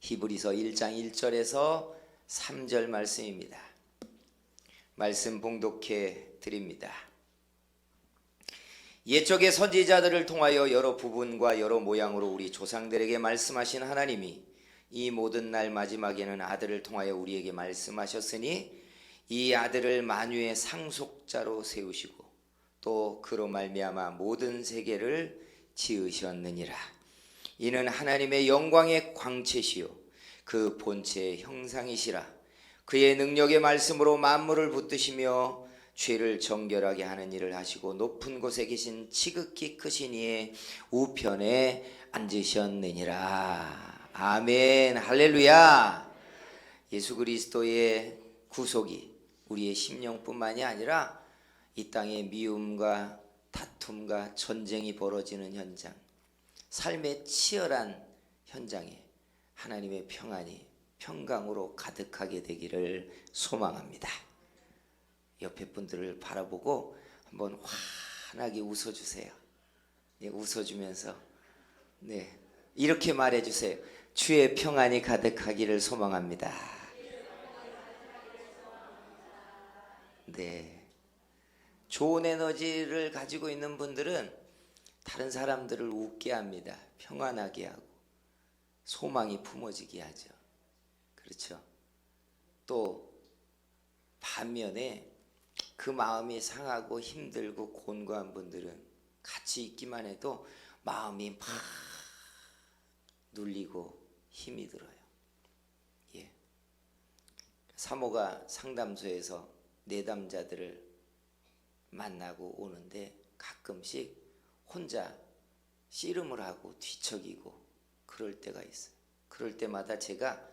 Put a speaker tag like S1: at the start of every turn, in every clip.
S1: 히브리서 1장 1절에서 3절 말씀입니다. 말씀 봉독해 드립니다. 옛적의 선지자들을 통하여 여러 부분과 여러 모양으로 우리 조상들에게 말씀하신 하나님이 이 모든 날 마지막에는 아들을 통하여 우리에게 말씀하셨으니 이 아들을 만유의 상속자로 세우시고 또 그로 말미암아 모든 세계를 지으셨느니라. 이는 하나님의 영광의 광채시요 그 본체의 형상이시라. 그의 능력의 말씀으로 만물을 붙드시며 죄를 정결하게 하는 일을 하시고 높은 곳에 계신 지극히 크신 이의 우편에 앉으셨느니라. 아멘. 할렐루야. 예수 그리스도의 구속이 우리의 심령뿐만이 아니라 이 땅의 미움과 다툼과 전쟁이 벌어지는 현장, 삶의 치열한 현장에 하나님의 평안이 평강으로 가득하게 되기를 소망합니다. 옆에 분들을 바라보고 한번 환하게 웃어주세요. 네, 웃어주면서 이렇게 말해주세요. 주의 평안이 가득하기를 소망합니다. 네, 좋은 에너지를 가지고 있는 분들은 다른 사람들을 웃게 합니다. 평안하게 하고 소망이 품어지게 하죠. 그렇죠? 또 반면에 그 마음이 상하고 힘들고 곤고한 분들은 같이 있기만 해도 마음이 막 눌리고 힘이 들어요. 예. 사모가 상담소에서 내담자들을 만나고 오는데 가끔씩 혼자 씨름을 하고 뒤척이고 그럴 때가 있어요. 그럴 때마다 제가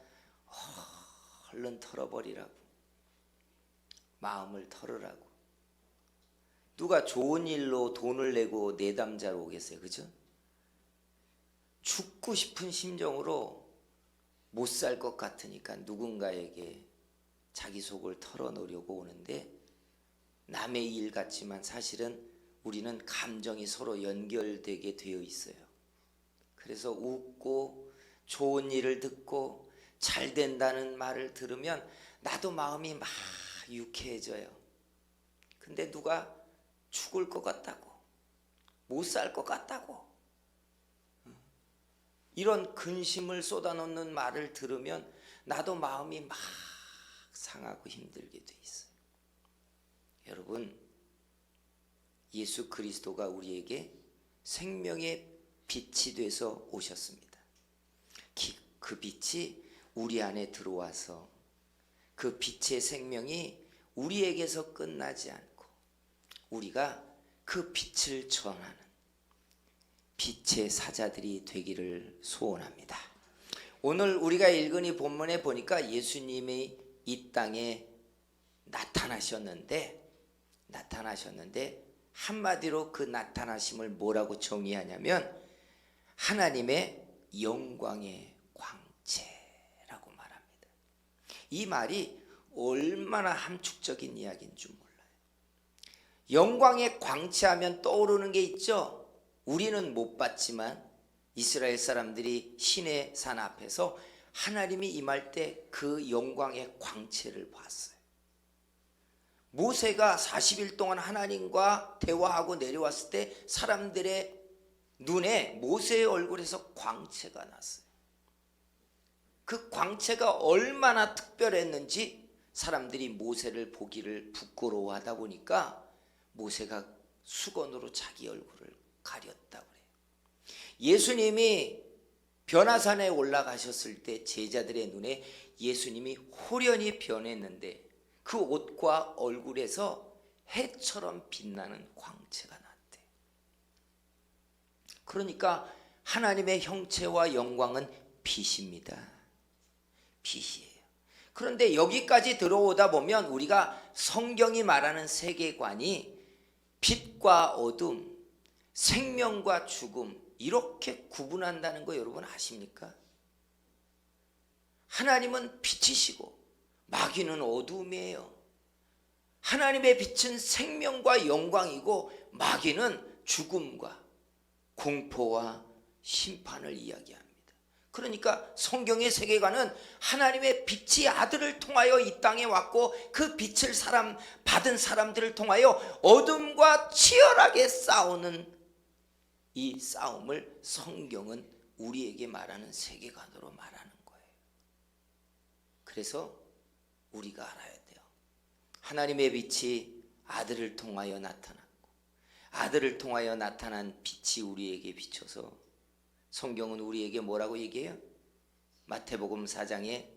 S1: 얼른 털어버리라고, 마음을 털으라고. 누가 좋은 일로 돈을 내고 내담자로 오겠어요? 그죠? 죽고 싶은 심정으로 못 살 것 같으니까 누군가에게 자기 속을 털어놓으려고 오는데 남의 일 같지만 사실은 우리는 감정이 서로 연결되게 되어 있어요. 그래서 웃고 좋은 일을 듣고 잘 된다는 말을 들으면 나도 마음이 막 유쾌해져요. 근데 누가 죽을 것 같다고, 못 살 것 같다고 이런 근심을 쏟아놓는 말을 들으면 나도 마음이 막 상하고 힘들게 돼 있어요. 여러분, 예수 그리스도가 우리에게 생명의 빛이 돼서 오셨습니다. 그 빛이 우리 안에 들어와서 그 빛의 생명이 우리에게서 끝나지 않고 우리가 그 빛을 전하는 빛의 사자들이 되기를 소원합니다. 오늘 우리가 읽은 이 본문에 보니까 예수님이 이 땅에 나타나셨는데 한마디로 그 나타나심을 뭐라고 정의하냐면 하나님의 영광의 광채라고 말합니다. 이 말이 얼마나 함축적인 이야기인 줄 몰라요. 영광의 광채하면 떠오르는 게 있죠. 우리는 못 봤지만 이스라엘 사람들이 시내 산 앞에서 하나님이 임할 때 그 영광의 광채를 봤어요. 모세가 40일 동안 하나님과 대화하고 내려왔을 때 사람들의 눈에 모세의 얼굴에서 광채가 났어요. 그 광채가 얼마나 특별했는지 사람들이 모세를 보기를 부끄러워하다 보니까 모세가 수건으로 자기 얼굴을 가렸다고 그래요. 예수님이 변화산에 올라가셨을 때 제자들의 눈에 예수님이 호련히 변했는데 그 옷과 얼굴에서 해처럼 빛나는 광채가 났대. 그러니까 하나님의 형체와 영광은 빛입니다. 빛이에요. 그런데 여기까지 들어오다 보면 우리가 성경이 말하는 세계관이 빛과 어둠, 생명과 죽음 이렇게 구분한다는 거 여러분 아십니까? 하나님은 빛이시고 마귀는 어둠이에요. 하나님의 빛은 생명과 영광이고 마귀는 죽음과 공포와 심판을 이야기합니다. 그러니까 성경의 세계관은 하나님의 빛이 아들을 통하여 이 땅에 왔고 그 빛을 받은 사람들을 통하여 어둠과 치열하게 싸우는 이 싸움을 성경은 우리에게 말하는 세계관으로 말하는 거예요. 그래서 우리가 알아야 돼요. 하나님의 빛이 아들을 통하여 나타났고 아들을 통하여 나타난 빛이 우리에게 비춰서 성경은 우리에게 뭐라고 얘기해요? 마태복음 4장에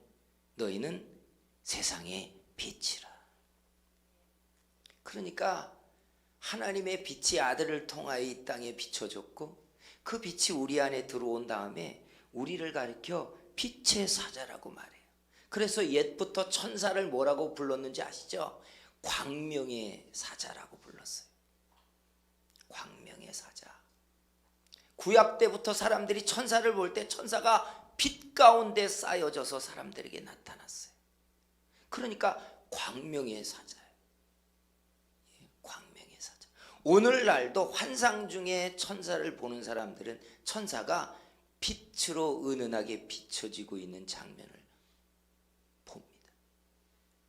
S1: 너희는 세상의 빛이라. 그러니까 하나님의 빛이 아들을 통하여 이 땅에 비춰졌고 그 빛이 우리 안에 들어온 다음에 우리를 가리켜 빛의 사자라고 말해요. 그래서 옛부터 천사를 뭐라고 불렀는지 아시죠? 광명의 사자라고 불렀어요. 광명의 사자. 구약 때부터 사람들이 천사를 볼 때 천사가 빛 가운데 쌓여져서 사람들에게 나타났어요. 그러니까 광명의 사자예요. 광명의 사자. 오늘날도 환상 중에 천사를 보는 사람들은 천사가 빛으로 은은하게 비춰지고 있는 장면을 봅니다.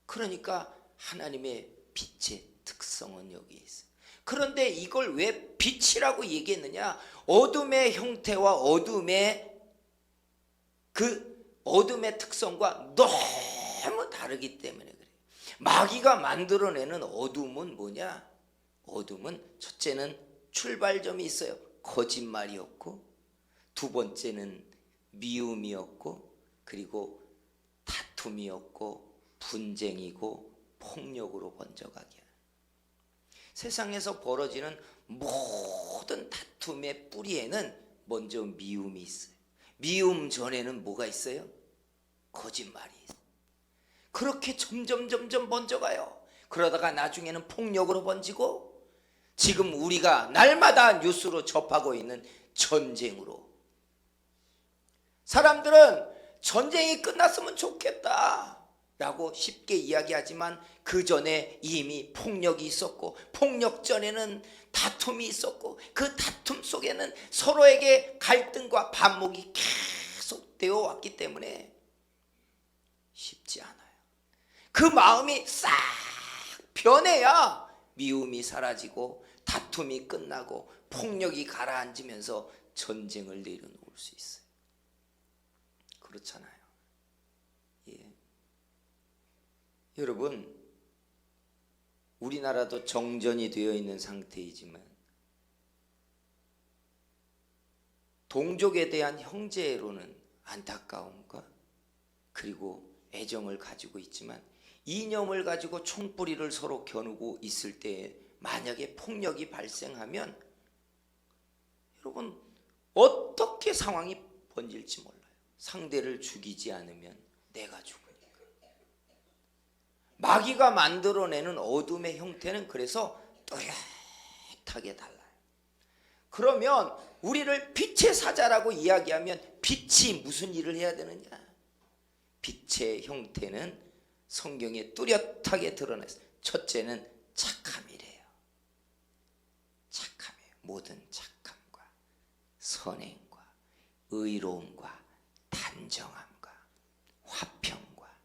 S1: 그러니까 하나님의 빛의 특성은 여기에 있어요. 그런데 이걸 왜 빛이라고 얘기했느냐? 어둠의 형태와 어둠의 특성과 너무 다르기 때문에 그래요. 마귀가 만들어내는 어둠은 뭐냐? 어둠은 첫째는 출발점이 있어요. 거짓말이었고, 두 번째는 미움이었고, 그리고 다툼이었고, 분쟁이고, 폭력으로 번져가게 하는. 세상에서 벌어지는 모든 다툼의 뿌리에는 먼저 미움이 있어요. 미움 전에는 뭐가 있어요? 거짓말이 있어요. 그렇게 점점 번져가요. 그러다가 나중에는 폭력으로 번지고 지금 우리가 날마다 뉴스로 접하고 있는 전쟁으로. 사람들은 전쟁이 끝났으면 좋겠다 라고 쉽게 이야기하지만 그 전에 이미 폭력이 있었고 폭력 전에는 다툼이 있었고 그 다툼 속에는 서로에게 갈등과 반목이 계속 되어 왔기 때문에 쉽지 않아요. 그 마음이 싹 변해야 미움이 사라지고 다툼이 끝나고 폭력이 가라앉으면서 전쟁을 내려놓을 수 있어요. 그렇잖아요. 예. 여러분, 우리나라도 정전이 되어 있는 상태이지만 동족에 대한 형제로는 안타까움과 그리고 애정을 가지고 있지만 이념을 가지고 총뿌리를 서로 겨누고 있을 때 만약에 폭력이 발생하면 여러분 어떻게 상황이 번질지 몰라요. 상대를 죽이지 않으면 내가 죽으니까. 마귀가 만들어내는 어둠의 형태는 그래서 뚜렷하게 달라요. 그러면 우리를 빛의 사자라고 이야기하면 빛이 무슨 일을 해야 되느냐? 빛의 형태는 성경에 뚜렷하게 드러났어요. 첫째는 착함이래요. 착함이에요. 모든 착함과 선행과 의로움과 단정함과 화평과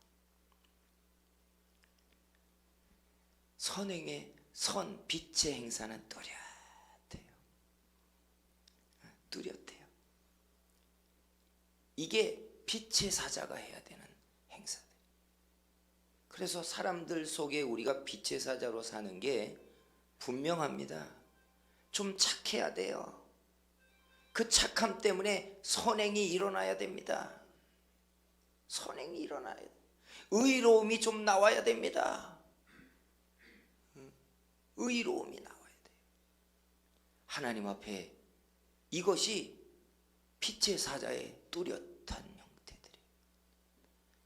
S1: 선행의 빛의 행사는 뚜렷해요. 이게 빛의 사자가 해야 되는 행사들. 그래서 사람들 속에 우리가 빛의 사자로 사는 게 분명합니다. 좀 착해야 돼요. 그 착함 때문에 선행이 일어나야 됩니다. 선행이 일어나야 돼요. 의로움이 좀 나와야 됩니다. 의로움이 나와야 돼요. 하나님 앞에 이것이 빛의 사자의 뚜렷한 형태들이에요.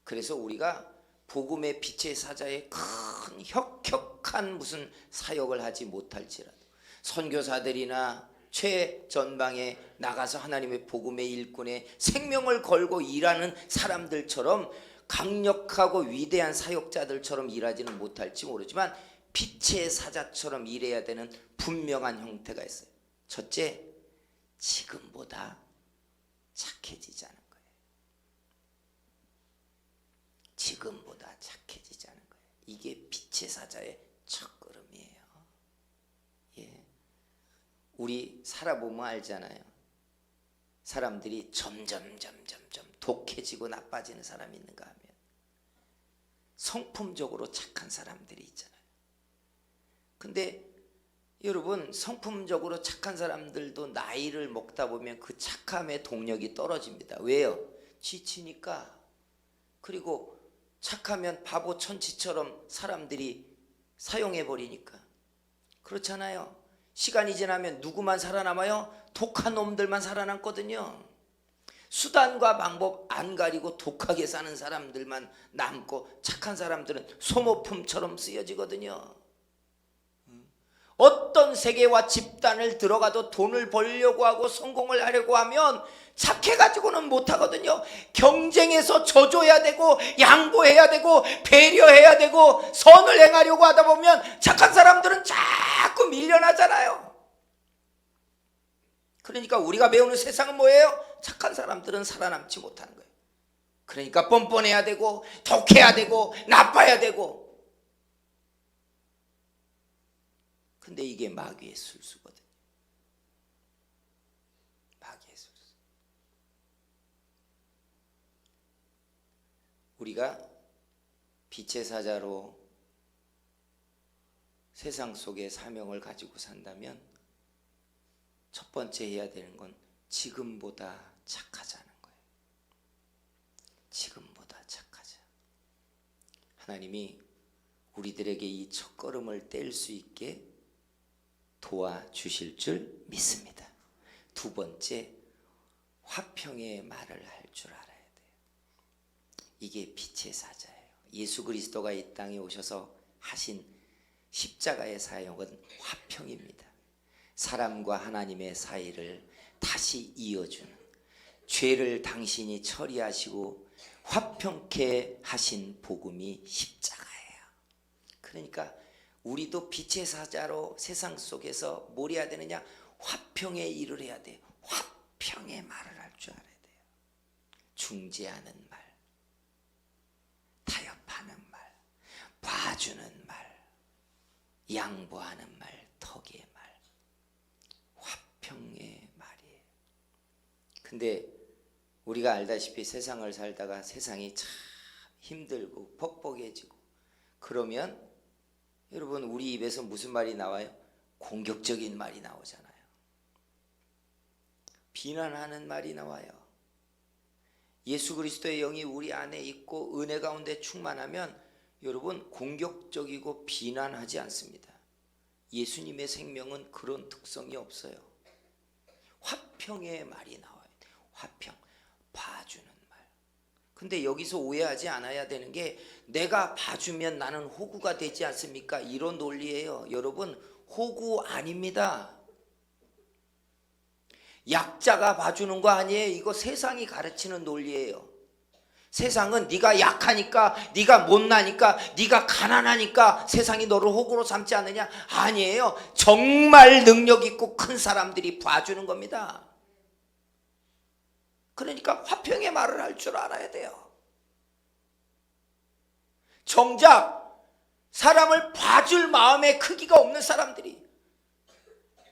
S1: 그래서 우리가 복음의 빛의 사자의 큰 혁혁한 무슨 사역을 하지 못할지라도 선교사들이나 최전방에 나가서 하나님의 복음의 일꾼에 생명을 걸고 일하는 사람들처럼 강력하고 위대한 사역자들처럼 일하지는 못할지 모르지만 빛의 사자처럼 일해야 되는 분명한 형태가 있어요. 첫째, 지금보다 착해지자는 거예요. 이게 빛의 사자의 첫걸음이에요. 예. 우리 살아보면 알잖아요. 사람들이 점점 독해지고 나빠지는 사람이 있는가 하면 성품적으로 착한 사람들이 있잖아요. 근데 여러분, 성품적으로 착한 사람들도 나이를 먹다 보면 그 착함의 동력이 떨어집니다. 왜요? 지치니까. 그리고 착하면 바보 천치처럼 사람들이 사용해버리니까. 그렇잖아요. 시간이 지나면 누구만 살아남아요? 독한 놈들만 살아남거든요. 수단과 방법 안 가리고 독하게 사는 사람들만 남고 착한 사람들은 소모품처럼 쓰여지거든요. 어떤 세계와 집단을 들어가도 돈을 벌려고 하고 성공을 하려고 하면 착해가지고는 못하거든요. 경쟁에서 져줘야 되고 양보해야 되고 배려해야 되고 선을 행하려고 하다 보면 착한 사람들은 자꾸 밀려나잖아요. 그러니까 우리가 배우는 세상은 뭐예요? 착한 사람들은 살아남지 못하는 거예요. 그러니까 뻔뻔해야 되고 독해야 되고 나빠야 되고. 근데 이게 마귀의 술수거든요. 마귀의 술수. 우리가 빛의 사자로 세상 속의 사명을 가지고 산다면 첫 번째 해야 되는 건 지금보다 착하자는 거예요. 지금보다 착하자. 하나님이 우리들에게 이 첫걸음을 뗄 수 있게 도와주실 줄 믿습니다. 두 번째, 화평의 말을 할 줄 알아야 돼요. 이게 빛의 사자예요. 예수 그리스도가 이 땅에 오셔서 하신 십자가의 사역은 화평입니다. 사람과 하나님의 사이를 다시 이어주는, 죄를 당신이 처리하시고 화평케 하신 복음이 십자가예요. 그러니까 우리도 빛의 사자로 세상 속에서 뭘 해야 되느냐? 화평의 일을 해야 돼요. 화평의 말을 할 줄 알아야 돼요. 중재하는 말, 타협하는 말, 봐주는 말, 양보하는 말, 덕의 말, 화평의 말이에요. 근데 우리가 알다시피 세상을 살다가 세상이 참 힘들고 퍽퍽해지고 그러면 여러분, 우리 입에서 무슨 말이 나와요? 공격적인 말이 나오잖아요. 비난하는 말이 나와요. 예수 그리스도의 영이 우리 안에 있고 은혜 가운데 충만하면 여러분, 공격적이고 비난하지 않습니다. 예수님의 생명은 그런 특성이 없어요. 화평의 말이 나와야 돼요. 화평, 봐주는 말. 근데 여기서 오해하지 않아야 되는 게 내가 봐주면 나는 호구가 되지 않습니까? 이런 논리예요. 여러분, 호구 아닙니다. 약자가 봐주는 거 아니에요. 이거 세상이 가르치는 논리예요. 세상은 네가 약하니까, 네가 못나니까, 네가 가난하니까 세상이 너를 호구로 삼지 않느냐? 아니에요. 정말 능력 있고 큰 사람들이 봐주는 겁니다. 그러니까 화평의 말을 할 줄 알아야 돼요. 정작 사람을 봐줄 마음의 크기가 없는 사람들이,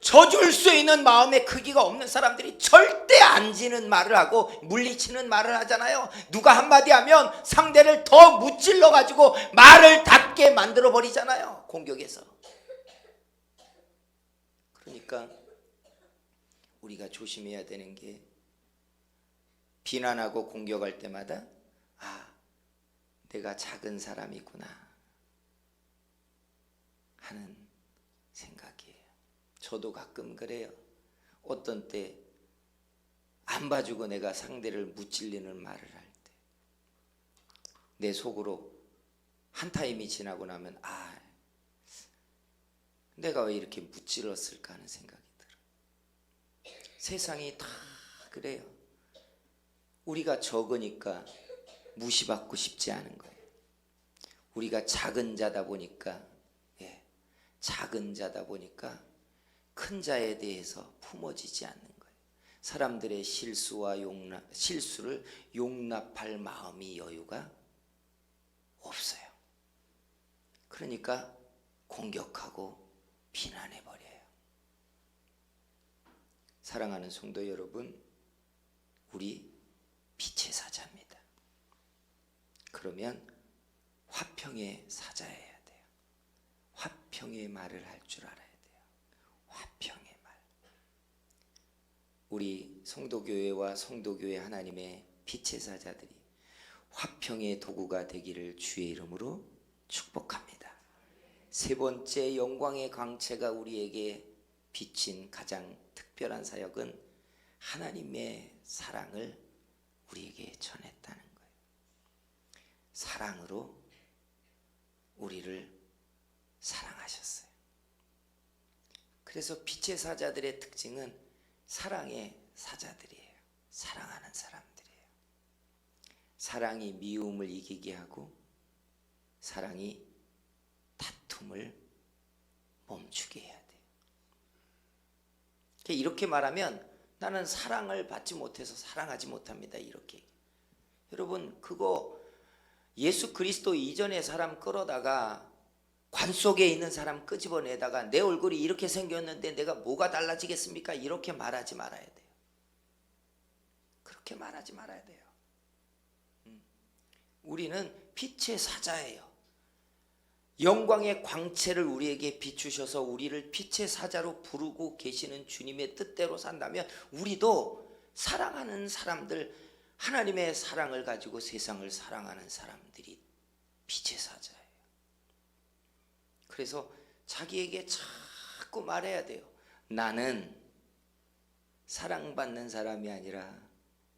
S1: 져줄 수 있는 마음의 크기가 없는 사람들이 절대 안 지는 말을 하고 물리치는 말을 하잖아요. 누가 한마디 하면 상대를 더 무찔러 가지고 말을 닫게 만들어 버리잖아요. 공격해서. 그러니까 우리가 조심해야 되는 게, 비난하고 공격할 때마다 내가 작은 사람이구나 하는 생각이에요. 저도 가끔 그래요. 어떤 때 안 봐주고 내가 상대를 무찔리는 말을 할 때 내 속으로 한 타임이 지나고 나면 내가 왜 이렇게 무찔렀을까 하는 생각이 들어요. 세상이 다 그래요. 우리가 적으니까 무시받고 싶지 않은 거예요. 우리가 작은 자다 보니까, 작은 자다 보니까 큰 자에 대해서 품어지지 않는 거예요. 사람들의 실수를 용납할 마음이, 여유가 없어요. 그러니까 공격하고 비난해 버려요. 사랑하는 성도 여러분, 우리 빛의 사자입니다. 그러면 화평의 사자여야 돼요. 화평의 말을 할 줄 알아야 돼요. 화평의 말. 우리 성도교회와 성도교회 하나님의 빛의 사자들이 화평의 도구가 되기를 주의 이름으로 축복합니다. 세 번째 영광의 광채가 우리에게 비친 가장 특별한 사역은 하나님의 사랑을 우리에게 전했다는 거예요. 사랑으로 우리를 사랑하셨어요. 그래서 빛의 사자들의 특징은 사랑의 사자들이에요. 사랑하는 사람들이에요. 사랑이 미움을 이기게 하고 사랑이 다툼을 멈추게 해야 돼요. 이렇게 말하면 나는 사랑을 받지 못해서 사랑하지 못합니다. 이렇게. 여러분, 그거 예수 그리스도 이전의 사람 끌어다가 관 속에 있는 사람 끄집어내다가 내 얼굴이 이렇게 생겼는데 내가 뭐가 달라지겠습니까? 이렇게 말하지 말아야 돼요. 그렇게 말하지 말아야 돼요. 우리는 빛의 사자예요. 영광의 광채를 우리에게 비추셔서 우리를 빛의 사자로 부르고 계시는 주님의 뜻대로 산다면 우리도 사랑하는 사람들, 하나님의 사랑을 가지고 세상을 사랑하는 사람들이 빛의 사자예요. 그래서 자기에게 자꾸 말해야 돼요. 나는 사랑받는 사람이 아니라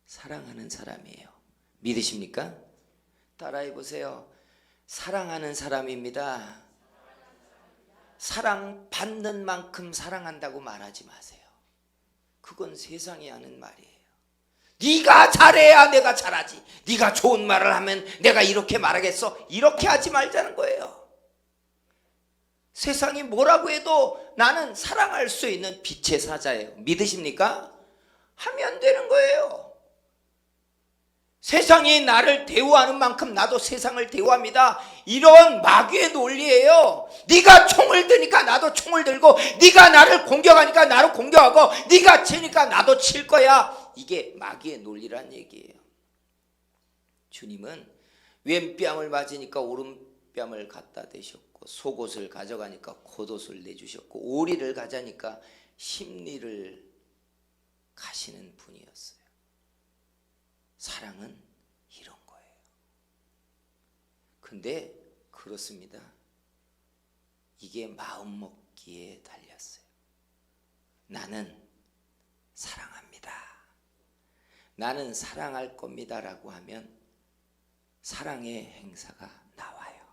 S1: 사랑하는 사람이에요. 믿으십니까? 따라해 보세요. 사랑하는 사람입니다. 사랑받는 만큼 사랑한다고 말하지 마세요. 그건 세상이 하는 말이에요. 네가 잘해야 내가 잘하지. 네가 좋은 말을 하면 내가 이렇게 말하겠어. 이렇게 하지 말자는 거예요. 세상이 뭐라고 해도 나는 사랑할 수 있는 빛의 사자예요. 믿으십니까? 하면 되는 거예요. 세상이 나를 대우하는 만큼 나도 세상을 대우합니다. 이런 마귀의 논리예요. 네가 총을 드니까 나도 총을 들고, 네가 나를 공격하니까 나를 공격하고, 네가 치니까 나도 칠 거야. 이게 마귀의 논리란 얘기예요. 주님은 왼뺨을 맞으니까 오른뺨을 갖다 대셨고, 속옷을 가져가니까 겉옷을 내주셨고, 오리를 가자니까 심리를 가시는 분이었어요. 사랑은 이런 거예요. 근데 그렇습니다. 이게 마음 먹기에 달렸어요. 나는 사랑합니다. 나는 사랑할 겁니다 라고 하면 사랑의 행사가 나와요.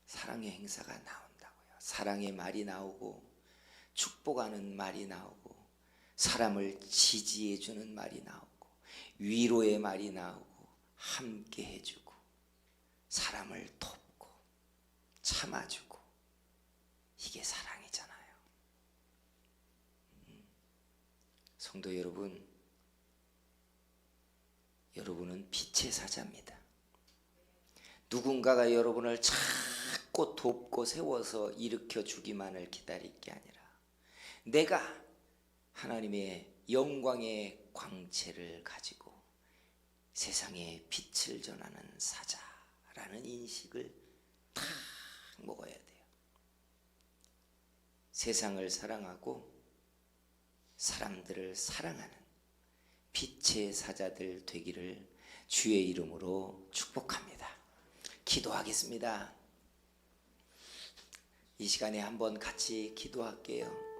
S1: 사랑의 행사가 나온다고요. 사랑의 말이 나오고, 축복하는 말이 나오고, 사람을 지지해 주는 말이 나오고, 위로의 말이 나오고, 함께 해주고, 사람을 돕고, 참아주고, 이게 사랑이잖아요. 성도 여러분, 여러분은 빛의 사자입니다. 누군가가 여러분을 자꾸 돕고 세워서 일으켜 주기만을 기다릴 게 아니라 내가 하나님의 영광의 광채를 가지고 세상에 빛을 전하는 사자라는 인식을 딱 먹어야 돼요. 세상을 사랑하고 사람들을 사랑하는 빛의 사자들 되기를 주의 이름으로 축복합니다. 기도하겠습니다. 이 시간에 한번 같이 기도할게요.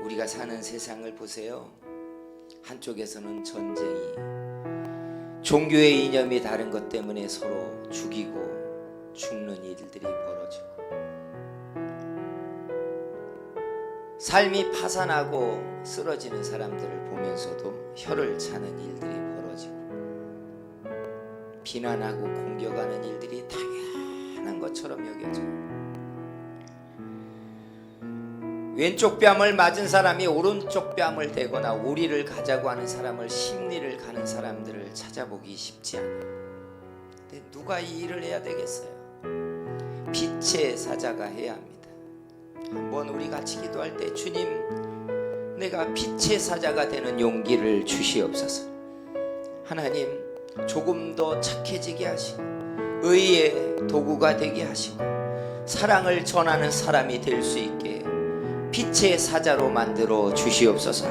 S1: 우리가 사는 세상을 보세요. 한쪽에서는 전쟁이, 종교의 이념이 다른 것 때문에 서로 죽이고 죽는 일들이 벌어지고, 삶이 파산하고 쓰러지는 사람들을 보면서도 혀를 차는 일들이 벌어지고, 비난하고 공격하는 일들이 당연한 것처럼 여겨져요. 왼쪽 뺨을 맞은 사람이 오른쪽 뺨을 대거나 오리를 가자고 하는 사람을, 심리를 가는 사람들을 찾아보기 쉽지 않아요. 근데 누가 이 일을 해야 되겠어요? 빛의 사자가 해야 합니다. 한번 우리 같이 기도할 때 주님, 내가 빛의 사자가 되는 용기를 주시옵소서. 하나님, 조금 더 착해지게 하시고 의의 도구가 되게 하시고 사랑을 전하는 사람이 될 수 있게 빛의 사자로 만들어 주시옵소서.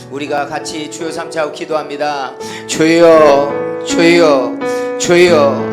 S1: 우리가 같이 주여 삼자하고 기도합니다. 주여, 주여, 주여.